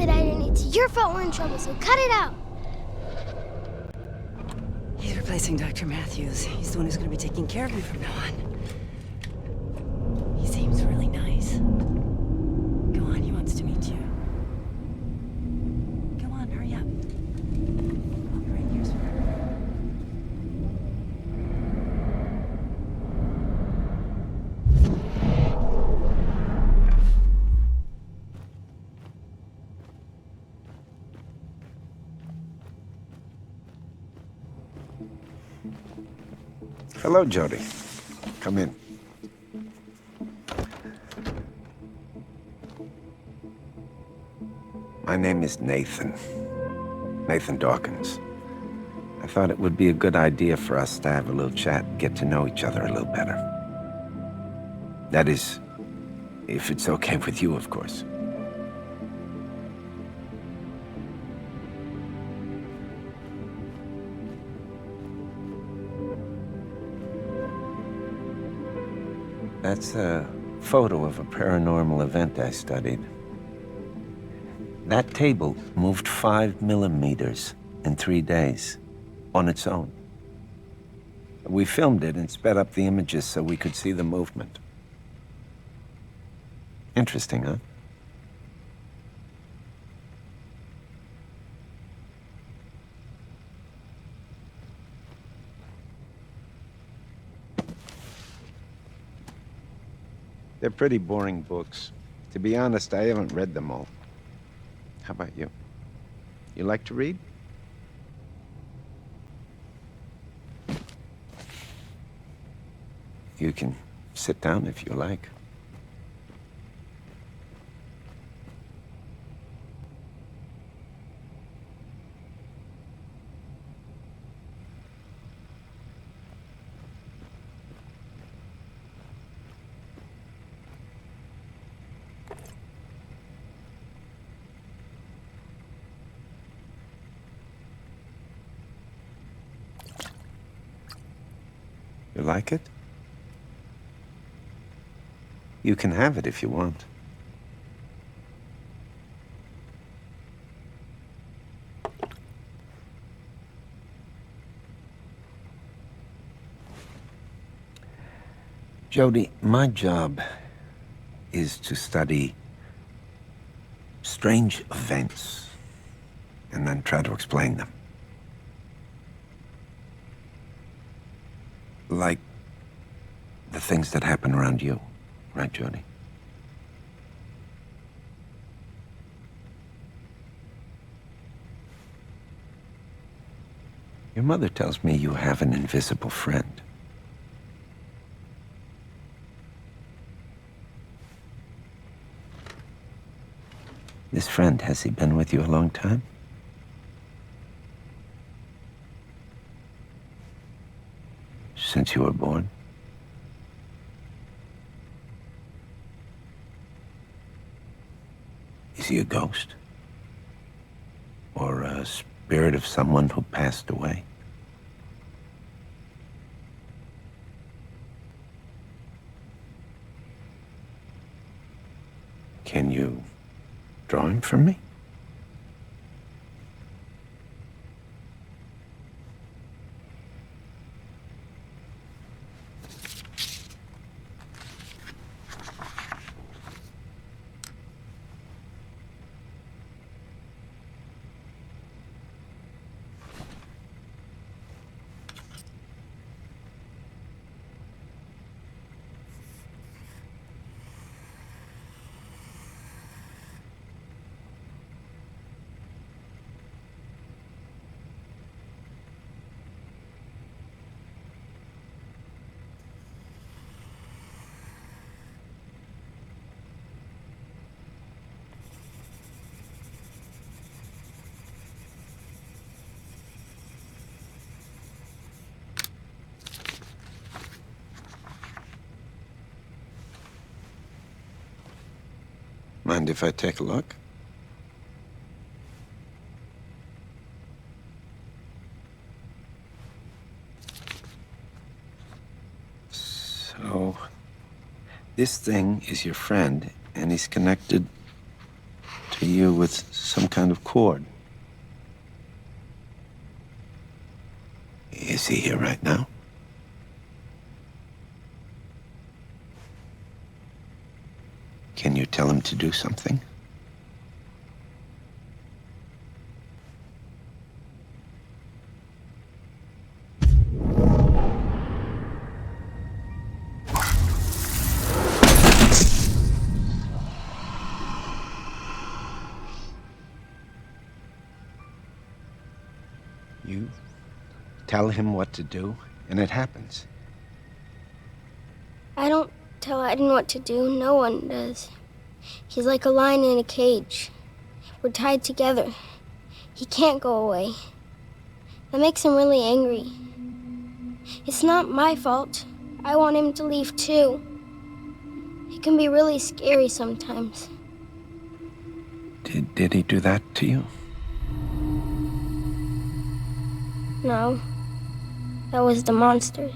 that I didn't. It's your fault we're in trouble, so cut it out. He's replacing Dr. Matthews. He's the one who's gonna be taking care of me from now on. He seems really nice. Go on, he wants to meet you. Go on, hurry up. I'll be right here, sweetheart. Hello, Jody. Come in. My name is Nathan. Nathan Dawkins. I thought it would be a good idea for us to have a little chat and get to know each other a little better. That is, if it's okay with you, of course. That's a photo of a paranormal event I studied. That table moved 5 millimeters in 3 days, on its own. We filmed it and sped up the images so we could see the movement. Interesting, huh? They're pretty boring books. To be honest, I haven't read them all. How about you? You like to read? You can sit down if you like. You like it? You can have it if you want. Jody, my job is to study strange events and then try to explain them. Like the things that happen around you, right, Jody? Your mother tells me you have an invisible friend. This friend, has he been with you a long time? Since you were born? Is he a ghost? Or a spirit of someone who passed away? Can you draw him for me? Mind if I take a look? So, this thing is your friend, and he's connected to you with some kind of cord. Is he here right now? Can you tell him to do something? You tell him what to do, and it happens. I don't tell Aiden what to do. No one does. He's like a lion in a cage. We're tied together. He can't go away. That makes him really angry. It's not my fault. I want him to leave too. It can be really scary sometimes. Did he do that to you? No, that was the monsters.